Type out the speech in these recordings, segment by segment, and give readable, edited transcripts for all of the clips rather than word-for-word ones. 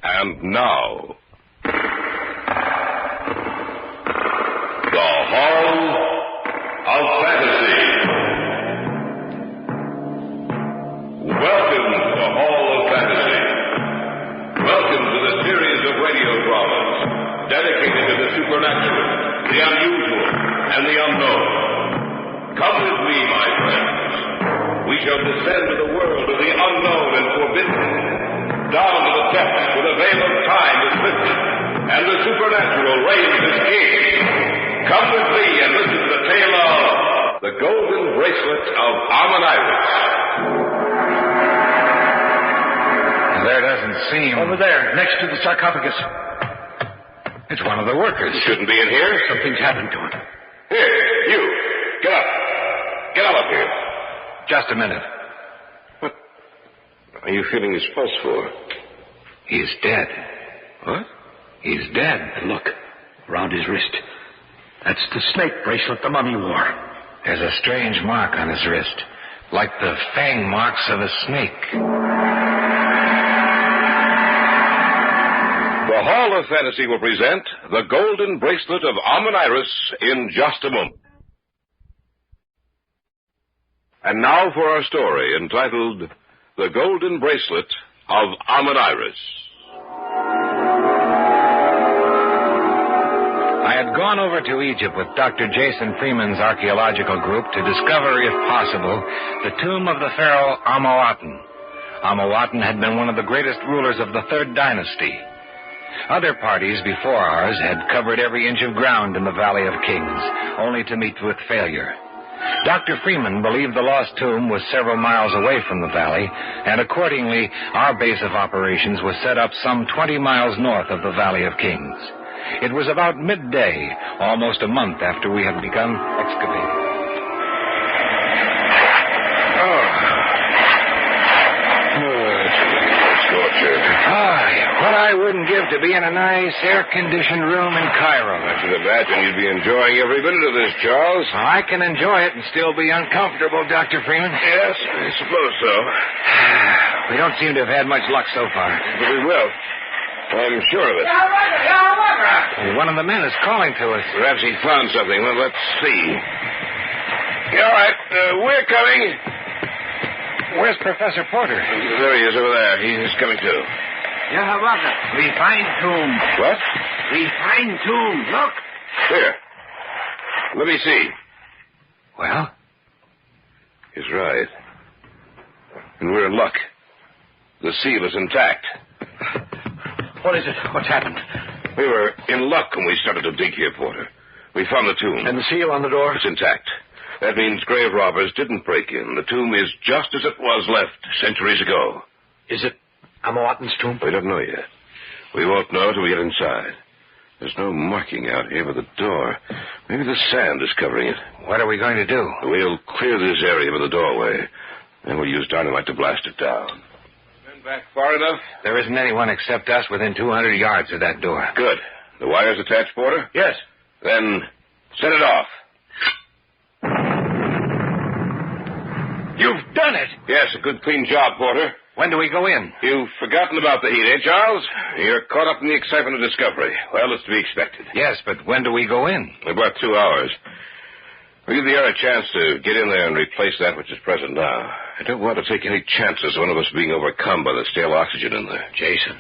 And now, the Hall of Fantasy. Welcome to the Hall of Fantasy. Welcome to the series of radio dramas dedicated to the supernatural, the unusual, and the unknown. Come with me, my friends. We shall descend to the world of the unknown and forbidden, down to the depths where the veil of time is lifted, and the supernatural reigns as king. Come with me and listen to the tale of the Golden Bracelet of Amoniris. There doesn't seem... Over there, next to the sarcophagus. It's one of the workers. He shouldn't be in here. Something's happened to him. Here, you. Get up. Get up here. Just a minute. What are you feeling his pulse for? He's dead. What? He's dead. Look, around his wrist. That's the snake bracelet the mummy wore. There's a strange mark on his wrist, like the fang marks of a snake. The Hall of Fantasy will present the Golden Bracelet of Amoniris in just a moment. And now for our story entitled The Golden Bracelet of Amoniris. I had gone over to Egypt with Dr. Jason Freeman's archaeological group to discover, if possible, the tomb of the pharaoh Amoatun. Amoatun had been one of the greatest rulers of the Third Dynasty. Other parties before ours had covered every inch of ground in the Valley of Kings, only to meet with failure. Dr. Freeman believed the lost tomb was several miles away from the valley, and accordingly, our base of operations was set up some 20 miles north of the Valley of Kings. It was about midday, almost a month after we had begun excavating. What I wouldn't give to be in a nice, air-conditioned room in Cairo. I should imagine you'd be enjoying every minute of this, Charles. Well, I can enjoy it and still be uncomfortable, Dr. Freeman. Yes, I suppose so. We don't seem to have had much luck so far. But we will. I'm sure of it. One of the men is calling to us. Perhaps he found something. Well, let's see. Yeah, all right. We're coming. Where's Professor Porter? There he is over there. He's coming too. We find tomb. What? We find tomb. Look. Here. Let me see. Well? He's right. And we're in luck. The seal is intact. What is it? What's happened? We were in luck when we started to dig here, Porter. We found the tomb. And the seal on the door? It's intact. That means grave robbers didn't break in. The tomb is just as it was left centuries ago. Is it Amoatun's tomb? We don't know yet. We won't know till we get inside. There's no marking out here by the door. Maybe the sand is covering it. What are we going to do? We'll clear this area by the doorway. Then we'll use dynamite to blast it down. Been back far enough? There isn't anyone except us within 200 yards of that door. Good. The wire's attached, Porter? Yes. Then set it off. You've done it! Yes, a good clean job, Porter. When do we go in? You've forgotten about the heat, eh, Charles? You're caught up in the excitement of discovery. Well, it's to be expected. Yes, but when do we go in? About 2 hours. We'll give the air a chance to get in there and replace that which is present now. I don't want to take any chances of one of us being overcome by the stale oxygen in there. Jason.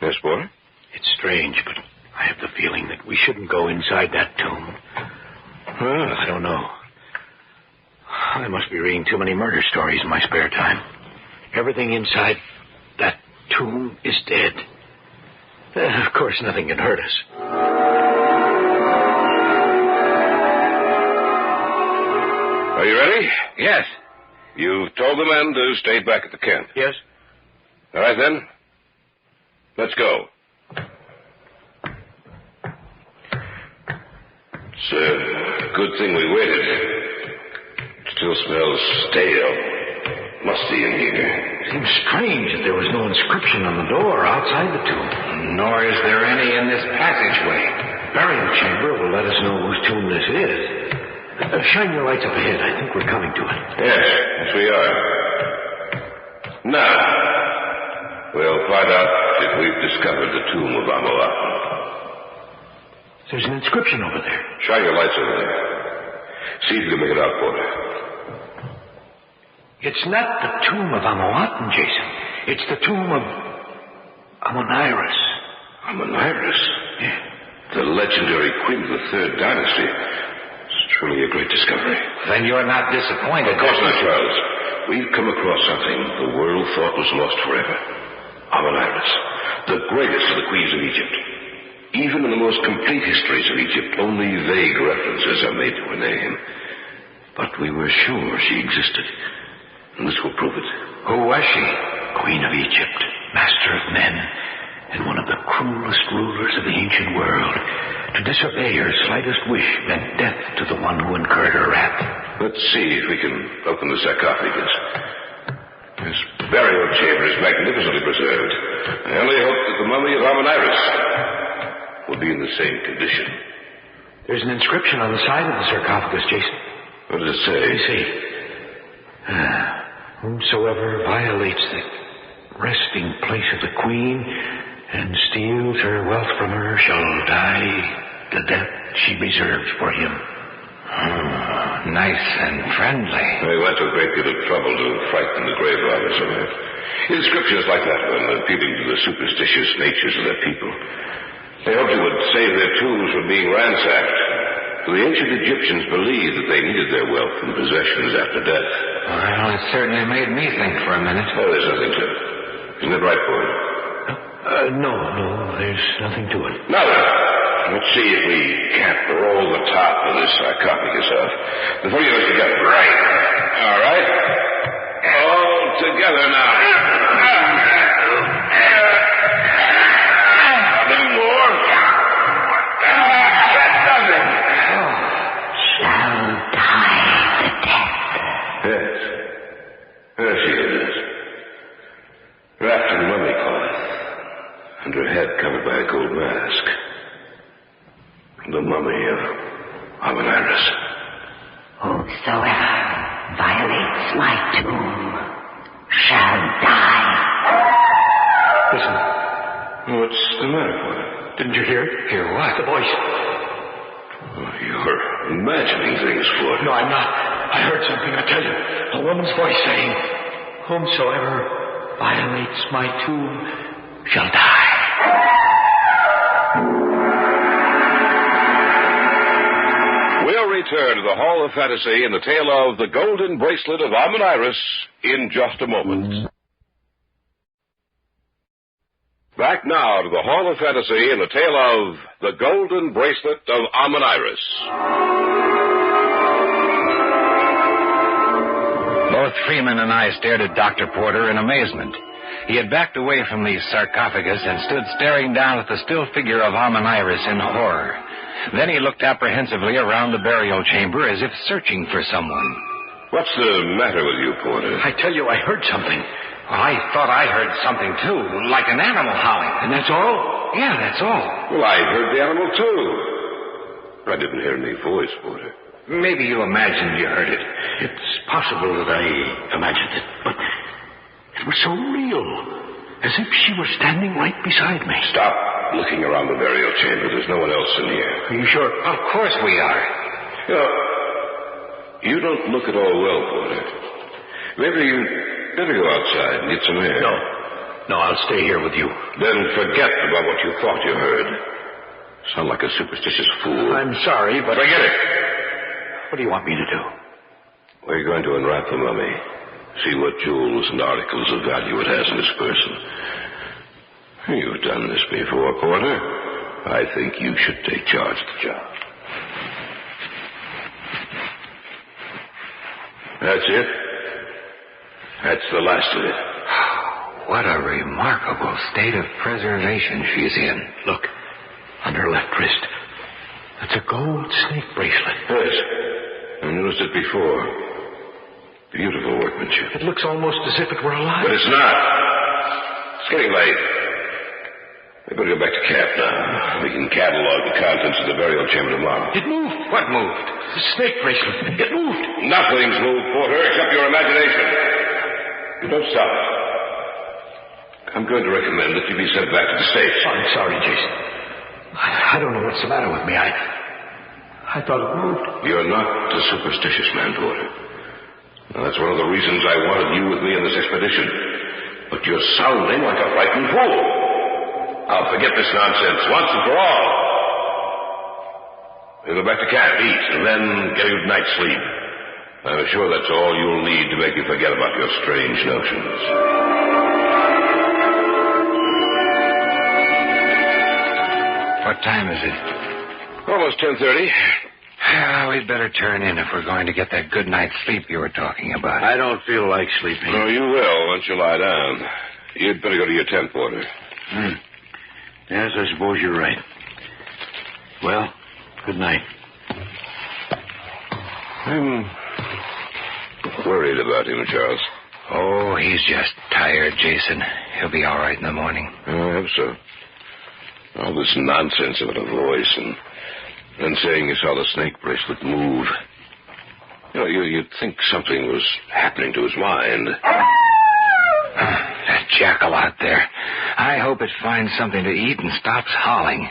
Yes, Porter? It's strange, but I have the feeling that we shouldn't go inside that tomb. I don't know. I must be reading too many murder stories in my spare time. Everything inside that tomb is dead. Of course, nothing can hurt us. Are you ready? Yes. You've told the men to stay back at the camp. Yes? All right, then. Let's go. It's a good thing we waited. It still smells stale. Musty in here. Seems strange that there was no inscription on the door outside the tomb. Nor is there any in this passageway. Burial chamber will let us know whose tomb this is. Shine your lights up ahead. I think we're coming to it. Yes, we are. Now, we'll find out if we've discovered the tomb of Amontillado. There's an inscription over there. Shine your lights over there. See if you can make it out, Porter. It's not the tomb of Amontillado, Jason. It's the tomb of Amoniris. Amoniris? Yeah. The legendary queen of the Third Dynasty. It's truly a great discovery. Then you're not disappointed. Of course not, Charles. We've come across something the world thought was lost forever. Amoniris, the greatest of the queens of Egypt. Even in the most complete histories of Egypt, only vague references are made to her name. But we were sure she existed. And this will prove it. Who was she? Queen of Egypt, master of men, and one of the cruelest rulers of the ancient world. To disobey her slightest wish meant death to the one who incurred her wrath. Let's see if we can open the sarcophagus. This burial chamber is magnificently preserved. I only hope that the mummy of Amoniris will be in the same condition. There's an inscription on the side of the sarcophagus, Jason. What does it say? Let me see. Whomsoever violates the resting place of the queen and steals her wealth from her shall die the death she reserves for him. Nice and friendly. They went to a great deal of trouble to frighten the grave robbers of it. Inscriptions like that one appealing to the superstitious natures of their people. They hoped it would save their tombs from being ransacked. The ancient Egyptians believed that they needed their wealth and possessions after death. Well, it certainly made me think for a minute. Oh, there's nothing to it. Isn't that right, Boyd? No, there's nothing to it. Now then, let's see if we can't roll the top of this sarcophagus off. The three of us together. Right. All right. All together now. Nothing more. Nothing. Shall die the death. Yes. There she is. Wrapped in mummy cloth, and her head covered by a gold mask. The mummy of Amoniris. Whosoever violates my tomb shall die. Listen. What's the matter, boy? Didn't you hear it? Hear what? The voice. Oh, you're imagining things, Ford. No, I'm not. I heard something, I tell you. A woman's voice saying, whomsoever violates my tomb shall die. We'll return to the Hall of Fantasy in the tale of the Golden Bracelet of Amoniris in just a moment. Back now to the Hall of Fantasy in the tale of the Golden Bracelet of Amoniris. Both Freeman and I stared at Dr. Porter in amazement. He had backed away from the sarcophagus and stood staring down at the still figure of Amoniris in horror. Then he looked apprehensively around the burial chamber as if searching for someone. What's the matter with you, Porter? I tell you, I heard something. Well, I thought I heard something, too, like an animal howling. And that's all? Yeah, that's all. Well, I heard the animal, too. I didn't hear any voice, Porter. Maybe you imagined you heard it. It's possible that I imagined it, but it was so real, as if she were standing right beside me. Stop looking around the burial chamber. There's no one else in here. Are you sure? Of course we are. You don't look at all well, Porter. Maybe you better go outside and get some air. No, I'll stay here with you. Then forget about what you thought you heard. Sound like a superstitious fool. I'm sorry, but... Forget it. What do you want me to do? We're going to unwrap the mummy. See what jewels and articles of value it has in its person. You've done this before, Porter. I think you should take charge of the job. That's it. That's the last of it. What a remarkable state of preservation she's in. Look, on her left wrist. That's a gold snake bracelet. Yes. I noticed it before. Beautiful workmanship. It looks almost as if it were alive. But it's not. It's getting late. We better go back to camp now. We can catalog the contents of the burial chamber tomorrow. It moved. What moved? The snake bracelet. It moved. Nothing's moved, Porter, except your imagination. You don't stop it. I'm going to recommend that you be sent back to the States. Oh, I'm sorry, Jason. I don't know what's the matter with me. I thought it moved. You're not a superstitious man, Porter. Now, that's one of the reasons I wanted you with me in this expedition. But you're sounding like a frightened fool. I'll forget this nonsense once and for all. We'll go back to camp, eat, and then get a good night's sleep. I'm sure that's all you'll need to make you forget about your strange notions. What time is it? Almost 10:30. We'd better turn in if we're going to get that good night's sleep you were talking about. I don't feel like sleeping. No, you will once you lie down. You'd better go to your tent, Porter. Yes, I suppose you're right. Well, good night. I'm worried about him, Charles. Oh, he's just tired, Jason. He'll be all right in the morning. I hope so. All this nonsense about a voice and saying you saw the snake bracelet move. You know, you'd think something was happening to his mind. That jackal out there. I hope it finds something to eat and stops howling.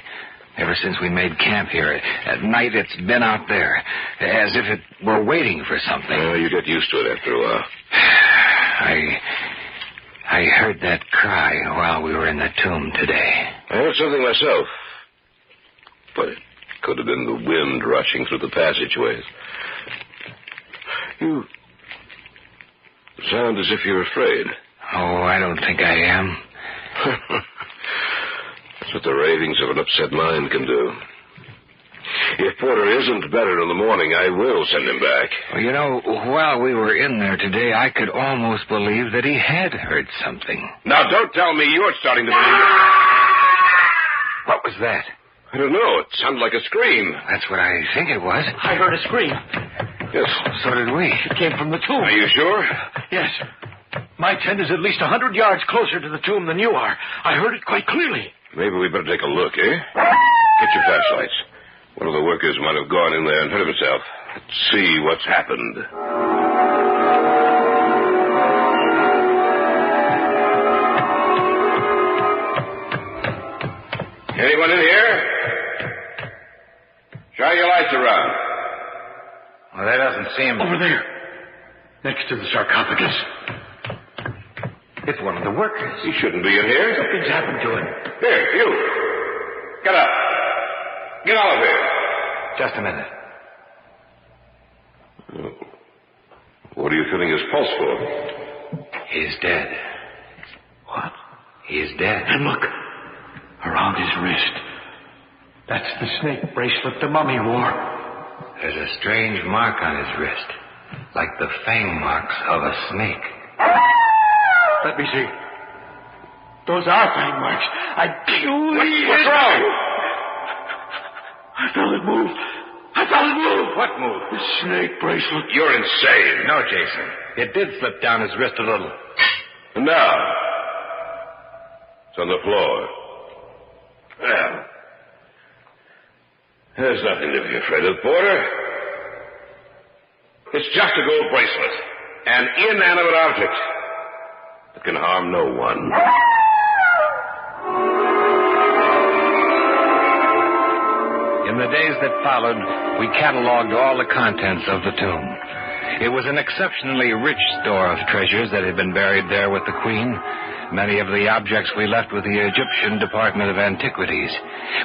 Ever since we made camp here, at night it's been out there, as if it were waiting for something. Oh, you get used to it after a while. I heard that cry while we were in the tomb today. I heard something myself. But it could have been the wind rushing through the passageways. You sound as if you're afraid. Oh, I don't think I am. That's what the ravings of an upset mind can do. If Porter isn't better in the morning, I will send him back. Well, you know, while we were in there today, I could almost believe that he had heard something. Now, don't tell me you're starting to believe it. What was that? I don't know. It sounded like a scream. That's what I think it was. I heard a scream. Yes. So did we. It came from the tomb. Are you sure? Yes. My tent is at least 100 yards closer to the tomb than you are. I heard it quite clearly. Maybe we better take a look, eh? Get your flashlights. One of the workers might have gone in there and hurt himself. Let's see what's happened. Anyone in here? Shine your lights around. Well, that doesn't seem... Over there. Next to the sarcophagus. It's one of the workers. He shouldn't be in here. Something's happened to him. Here, you. Get up. Get out of here. Just a minute. What are you feeling his pulse for? He's dead. What? He's dead. And look. Around his wrist. That's the snake bracelet the mummy wore. There's a strange mark on his wrist. Like the fang marks of a snake. Let me see. Those are fang marks. What's wrong? I felt it move. What move? The snake bracelet. You're insane. No, Jason. It did slip down his wrist a little. And now, it's on the floor. Well, there's nothing to be afraid of, Porter. It's just a gold bracelet. An inanimate object that can harm no one. In the days that followed, we cataloged all the contents of the tomb. It was an exceptionally rich store of treasures that had been buried there with the Queen. Many of the objects we left with the Egyptian Department of Antiquities.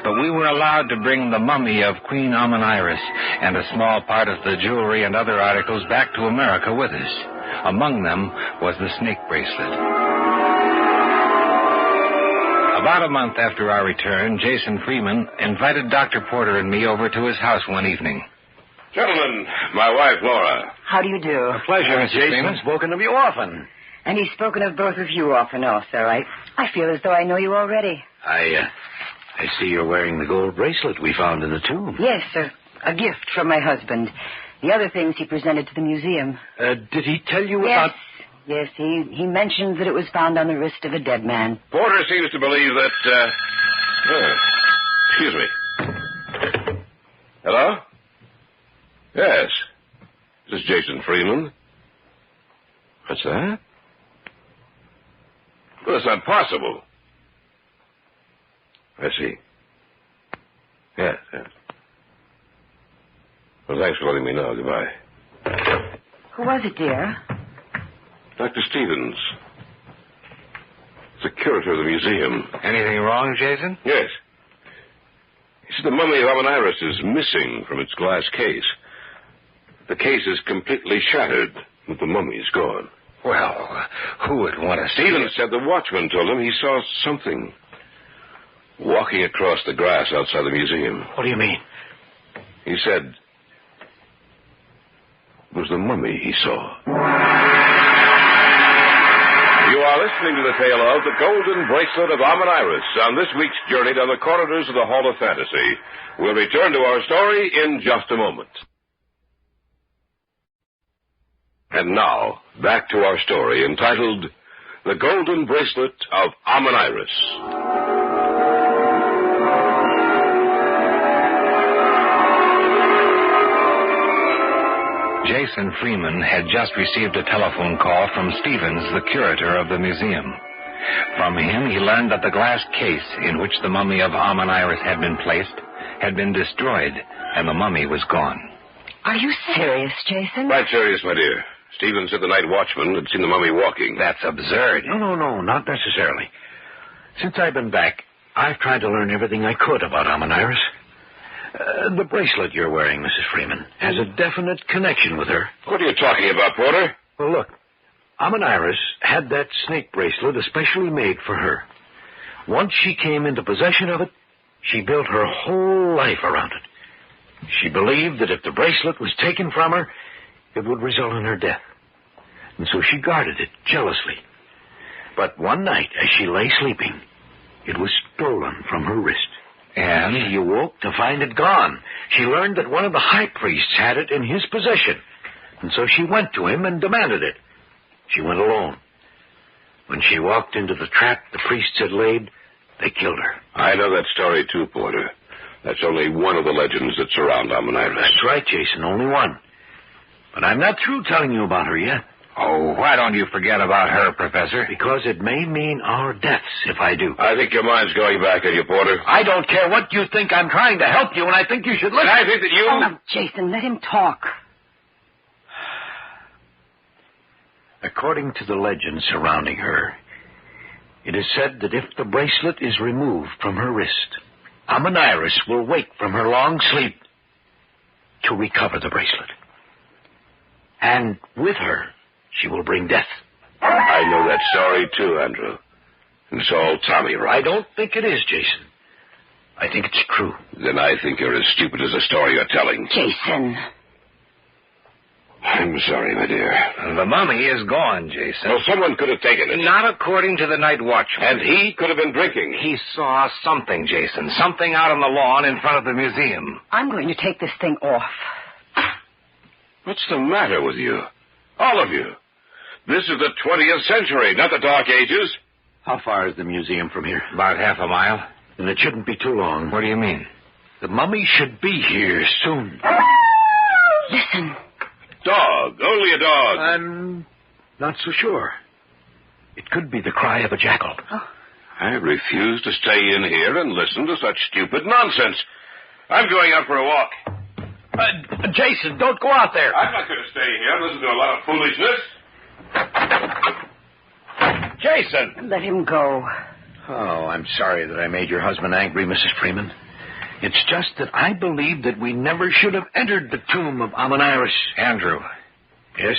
But we were allowed to bring the mummy of Queen Amoniris and a small part of the jewelry and other articles back to America with us. Among them was the snake bracelet. About a month after our return, Jason Freeman invited Dr. Porter and me over to his house one evening. Gentlemen, my wife, Laura. How do you do? A pleasure, Mr. Jason's Freeman. spoken of you often. And he's spoken of both of you often also, I feel as though I know you already. I see you're wearing the gold bracelet we found in the tomb. Yes, a gift from my husband. The other things he presented to the museum. Did he tell you Yes, about... yes, he mentioned that it was found on the wrist of a dead man. Porter seems to believe that, excuse me. Hello? Yes. This is Jason Freeman. What's that? Well, that's not possible. I see. Yes. Well, thanks for letting me know. Goodbye. Who was it, dear? Dr. Stevens. The curator of the museum. Anything wrong, Jason? Yes. You see, the mummy of Amoniris is missing from its glass case. The case is completely shattered, but the mummy's gone. Well, who would want to see Stevens said the watchman told him he saw something walking across the grass outside the museum. What do you mean? He said it was the mummy he saw. You are listening to the tale of The Golden Bracelet of Amoniris on this week's journey down the corridors of the Hall of Fantasy. We'll return to our story in just a moment. And now, back to our story entitled The Golden Bracelet of Amoniris. Jason Freeman had just received a telephone call from Stevens, the curator of the museum. From him, he learned that the glass case in which the mummy of Amoniris had been placed had been destroyed, and the mummy was gone. Are you serious, Jason? Quite serious, my dear. Stevens said the night watchman had seen the mummy walking. That's absurd. No, not necessarily. Since I've been back, I've tried to learn everything I could about Amoniris. The bracelet you're wearing, Mrs. Freeman, has a definite connection with her. What are you talking about, Porter? Well, look, Amoniris had that snake bracelet especially made for her. Once she came into possession of it, she built her whole life around it. She believed that if the bracelet was taken from her, it would result in her death. And so she guarded it jealously. But one night, as she lay sleeping, it was stolen from her wrist. And she awoke to find it gone. She learned that one of the high priests had it in his possession. And so she went to him and demanded it. She went alone. When she walked into the trap the priests had laid, they killed her. I know that story too, Porter. That's only one of the legends that surround Amoniris. That's right, Jason, only one. But I'm not through telling you about her yet. Oh, why don't you forget about her, Professor? Because it may mean our deaths if I do. I think your mind's going back on you, Porter. I don't care what you think. I'm trying to help you, and I think you should listen. And I think that you... Oh, now, Jason, let him talk. According to the legend surrounding her, it is said that if the bracelet is removed from her wrist, Amoniris will wake from her long sleep to recover the bracelet. And with her, she will bring death. I know that story too, Andrew. And so old Tommy, right? I don't think it is, Jason. I think it's true. Then I think you're as stupid as the story you're telling. Jason. I'm sorry, my dear. The mummy is gone, Jason. Well, someone could have taken it. Not according to the night watchman. And he could have been drinking. He saw something, Jason. Something out on the lawn in front of the museum. I'm going to take this thing off. What's the matter with you? All of you. This is the 20th century, not the Dark Ages. How far is the museum from here? About half a mile. And it shouldn't be too long. What do you mean? The mummy should be here soon. Listen. Dog. Only a dog. I'm not so sure. It could be the cry of a jackal. Oh. I refuse to stay in here and listen to such stupid nonsense. I'm going out for a walk. Jason, don't go out there. I'm not going to stay here and listen to a lot of foolishness. Jason! Let him go. Oh, I'm sorry that I made your husband angry, Mrs. Freeman. It's just that I believe that we never should have entered the tomb of Amoniris. Andrew. Yes?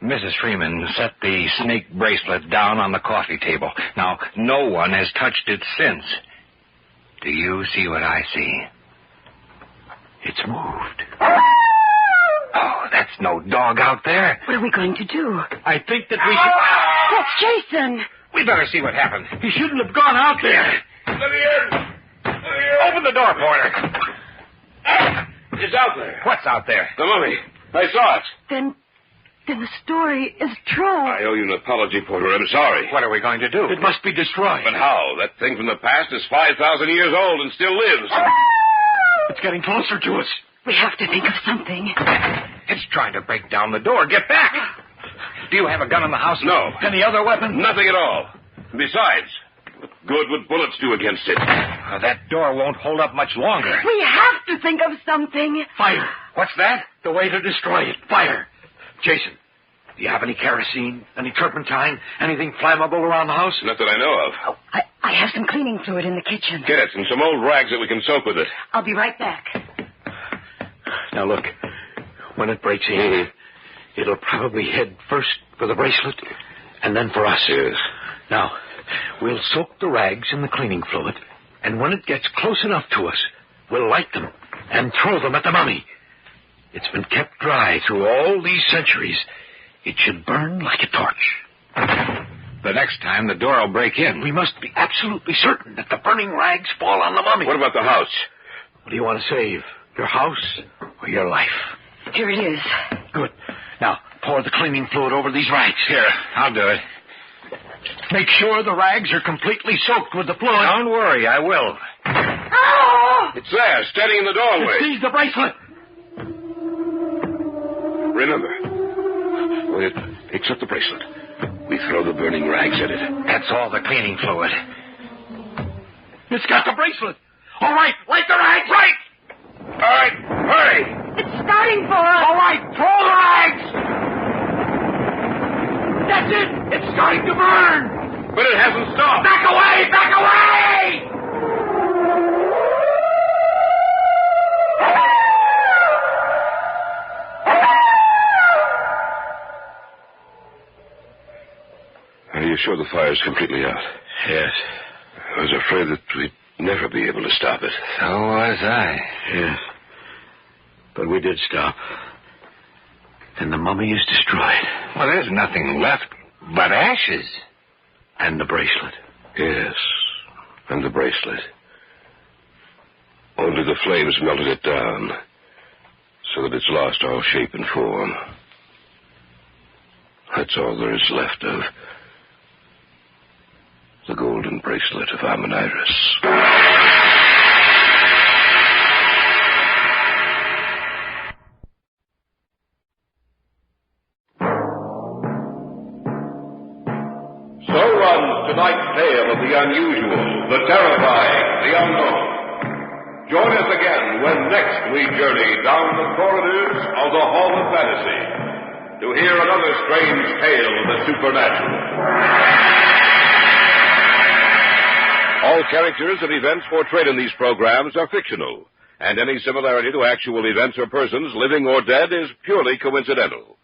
Mrs. Freeman set the snake bracelet down on the coffee table. Now, no one has touched it since. Do you see what I see? It's moved. Oh, that's no dog out there. What are we going to do? I think that we should... That's Jason. We better see what happened. He shouldn't have gone out there. Let me in. Open the door, Porter. It's out there. What's out there? The mummy. I saw it. Then the story is true. I owe you an apology, Porter. I'm sorry. What are we going to do? It must be destroyed. But how? That thing from the past is 5,000 years old and still lives. It's getting closer to us. We have to think of something. It's trying to break down the door. Get back! Do you have a gun in the house? No. Any other weapon? Nothing at all. Besides, what good would bullets do against it? That door won't hold up much longer. We have to think of something. Fire. What's that? The way to destroy it. Fire. Jason, do you have any kerosene, any turpentine, anything flammable around the house? Not that I know of. Oh, I have some cleaning fluid in the kitchen. Get it, and some old rags that we can soak with it. I'll be right back. Now, look. When it breaks in, it'll probably head first for the bracelet, and then for us. Yes. Now, we'll soak the rags in the cleaning fluid, and when it gets close enough to us, we'll light them and throw them at the mummy. It's been kept dry through all these centuries. It should burn like a torch. The next time, the door will break in. We must be absolutely certain that the burning rags fall on the mummy. What about the house? What do you want to save? Your house or your life? Here it is. Good. Now, pour the cleaning fluid over these rags. Here, I'll do it. Make sure the rags are completely soaked with the fluid. Don't worry, I will. Oh! It's there, standing in the doorway. Seize the bracelet. Remember, when it picks up the bracelet, we throw the burning rags at it. That's all the cleaning fluid. It's got the bracelet. All right, light the rags. Right. All right, hurry. It's starting for us. All right, throw the rags. That's it. It's starting to burn. But it hasn't stopped. Back away! Back away! Are you sure the fire's completely out? Yes. I was afraid that we'd never be able to stop it. So was I. Yes. But we did stop. And the mummy is destroyed. Well, there's nothing left but ashes. And the bracelet. Yes, and the bracelet. Only the flames melted it down, so that it's lost all shape and form. That's all there is left of the golden bracelet of Amoniris. So runs tonight's tale of the unusual, the terrifying, the unknown. Join us again when next we journey down the corridors of the Hall of Fantasy to hear another strange tale of the supernatural. All characters and events portrayed in these programs are fictional, and any similarity to actual events or persons, living or dead, is purely coincidental.